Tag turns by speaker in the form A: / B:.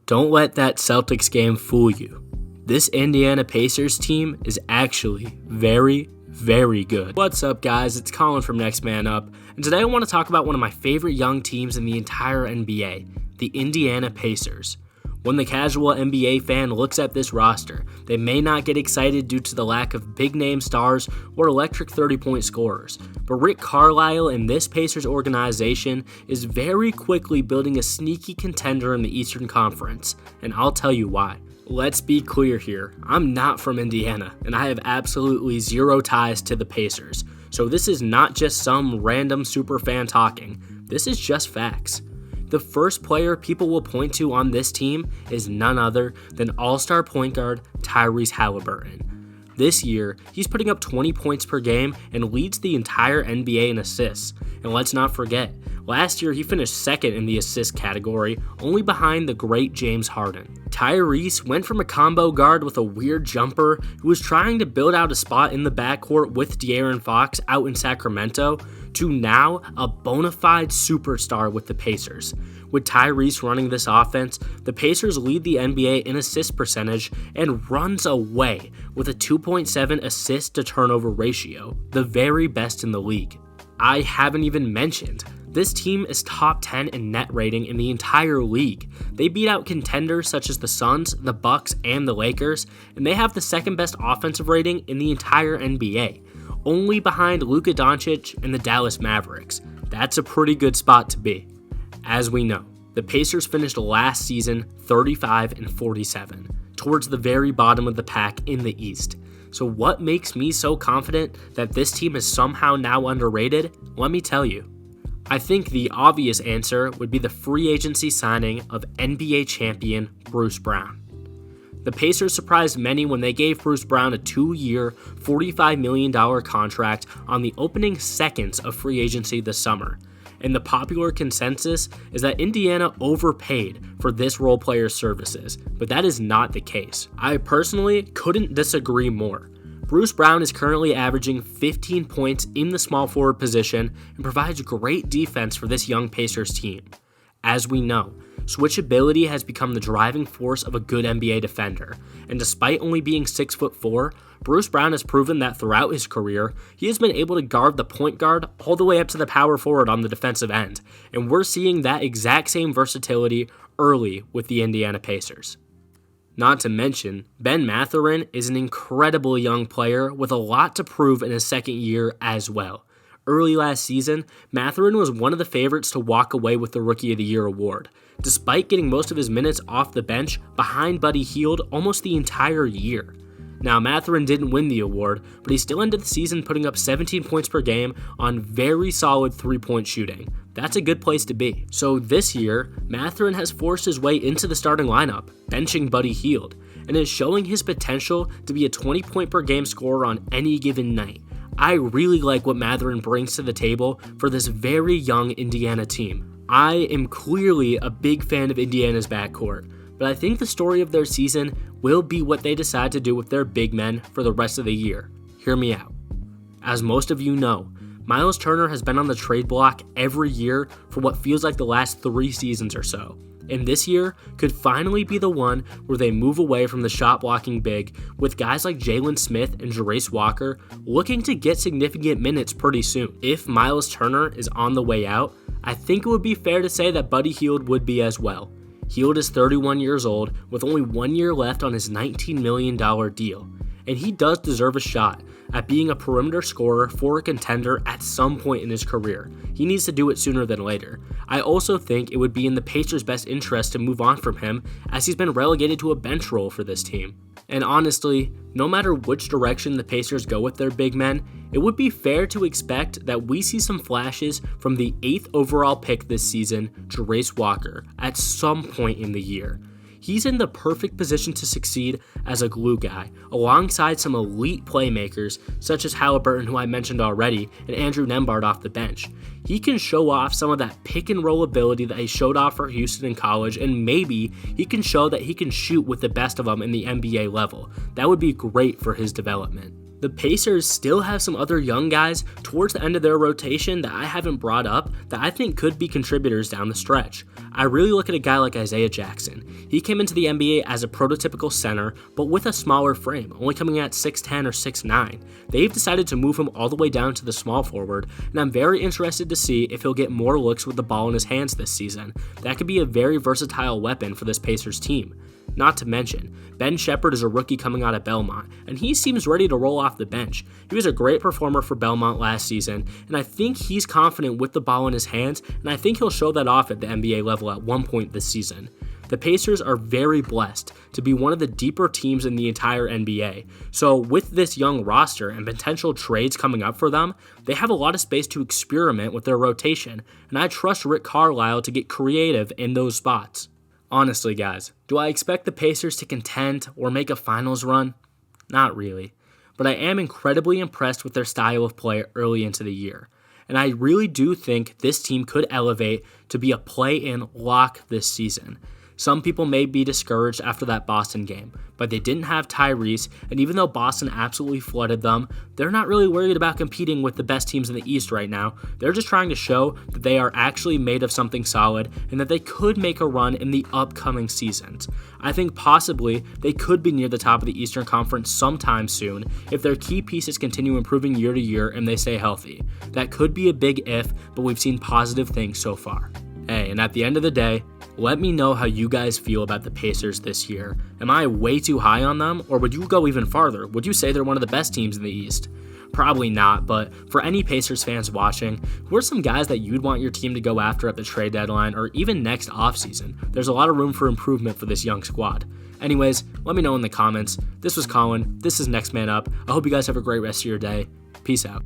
A: Don't let that Celtics game fool you. This Indiana Pacers team is actually very, very good. What's up, guys? It's Colin from Next Man Up, and today I want to talk about one of my favorite young teams in the entire NBA, the Indiana Pacers. When the casual NBA fan looks at this roster, they may not get excited due to the lack of big-name stars or electric 30-point scorers, but Rick Carlisle and this Pacers organization is very quickly building a sneaky contender in the Eastern Conference, and I'll tell you why. Let's be clear here, I'm not from Indiana, and I have absolutely zero ties to the Pacers, so this is not just some random superfan talking, this is just facts. The first player people will point to on this team is none other than all-star point guard Tyrese Halliburton. This year, he's putting up 20 points per game and leads the entire NBA in assists. And let's not forget, last year he finished second in the assist category, only behind the great James Harden. Tyrese went from a combo guard with a weird jumper who was trying to build out a spot in the backcourt with De'Aaron Fox out in Sacramento to now a bona fide superstar with the Pacers. With Tyrese running this offense, the Pacers lead the NBA in assist percentage and runs away with a 2.7 assist to turnover ratio, the very best in the league. I haven't even mentioned, this team is top 10 in net rating in the entire league. They beat out contenders such as the Suns, the Bucks, and the Lakers, and they have the second best offensive rating in the entire NBA, only behind Luka Doncic and the Dallas Mavericks. That's a pretty good spot to be. As we know, the Pacers finished last season 35-47, towards the very bottom of the pack in the East. So what makes me so confident that this team is somehow now underrated? Let me tell you. I think the obvious answer would be the free agency signing of NBA champion Bruce Brown. The Pacers surprised many when they gave Bruce Brown a 2-year, $45 million contract on the opening seconds of free agency this summer. And the popular consensus is that Indiana overpaid for this role player's services, but that is not the case. I personally couldn't disagree more. Bruce Brown is currently averaging 15 points in the small forward position and provides great defense for this young Pacers team. As we know, switchability has become the driving force of a good NBA defender, and despite only being 6'4", Bruce Brown has proven that throughout his career, he has been able to guard the point guard all the way up to the power forward on the defensive end, and we're seeing that exact same versatility early with the Indiana Pacers. Not to mention, Ben Mathurin is an incredible young player with a lot to prove in his second year as well. Early last season, Mathurin was one of the favorites to walk away with the Rookie of the Year award, despite getting most of his minutes off the bench behind Buddy Hield almost the entire year. Now, Mathurin didn't win the award, but he still ended the season putting up 17 points per game on very solid three-point shooting. That's a good place to be. So this year, Mathurin has forced his way into the starting lineup, benching Buddy Hield, and is showing his potential to be a 20-point per game scorer on any given night. I really like what Mathurin brings to the table for this very young Indiana team. I am clearly a big fan of Indiana's backcourt, but I think the story of their season will be what they decide to do with their big men for the rest of the year. Hear me out. As most of you know, Myles Turner has been on the trade block every year for what feels like the last 3 seasons or so, and this year could finally be the one where they move away from the shot blocking big, with guys like Jalen Smith and Jarace Walker looking to get significant minutes pretty soon. If Myles Turner is on the way out, I think it would be fair to say that Buddy Hield would be as well. Hield is 31 years old with only 1 year left on his $19 million deal, and he does deserve a shot at being a perimeter scorer for a contender at some point in his career. He needs to do it sooner than later. I also think it would be in the Pacers' best interest to move on from him, as he's been relegated to a bench role for this team. And honestly, no matter which direction the Pacers go with their big men, it would be fair to expect that we see some flashes from the 8th overall pick this season, Jarace Walker, at some point in the year. He's in the perfect position to succeed as a glue guy, alongside some elite playmakers such as Halliburton, who I mentioned already, and Andrew Nembhard off the bench. He can show off some of that pick and roll ability that he showed off for Houston in college, and maybe he can show that he can shoot with the best of them in the NBA level. That would be great for his development. The Pacers still have some other young guys towards the end of their rotation that I haven't brought up that I think could be contributors down the stretch. I really look at a guy like Isaiah Jackson. He came into the NBA as a prototypical center, but with a smaller frame, only coming at 6'10 or 6'9. They've decided to move him all the way down to the small forward, and I'm very interested to see if he'll get more looks with the ball in his hands this season. That could be a very versatile weapon for this Pacers team. Not to mention, Ben Shepherd is a rookie coming out of Belmont, and he seems ready to roll off the bench. He was a great performer for Belmont last season, and I think he's confident with the ball in his hands, and I think he'll show that off at the NBA level at one point this season. The Pacers are very blessed to be one of the deeper teams in the entire NBA. So with this young roster and potential trades coming up for them, they have a lot of space to experiment with their rotation, and I trust Rick Carlisle to get creative in those spots. Honestly, guys, do I expect the Pacers to contend or make a finals run? Not really, but I am incredibly impressed with their style of play early into the year, and I really do think this team could elevate to be a play-in lock this season. Some people may be discouraged after that Boston game, but they didn't have Tyrese, and even though Boston absolutely flooded them, they're not really worried about competing with the best teams in the East right now. They're just trying to show that they are actually made of something solid and that they could make a run in the upcoming seasons. I think possibly they could be near the top of the Eastern Conference sometime soon if their key pieces continue improving year to year and they stay healthy. That could be a big if, but we've seen positive things so far. Hey, and at the end of the day, let me know how you guys feel about the Pacers this year. Am I way too high on them, or would you go even farther? Would you say they're one of the best teams in the East? Probably not, but for any Pacers fans watching, who are some guys that you'd want your team to go after at the trade deadline or even next offseason? There's a lot of room for improvement for this young squad. Anyways, let me know in the comments. This was Colin. This is Next Man Up. I hope you guys have a great rest of your day. Peace out.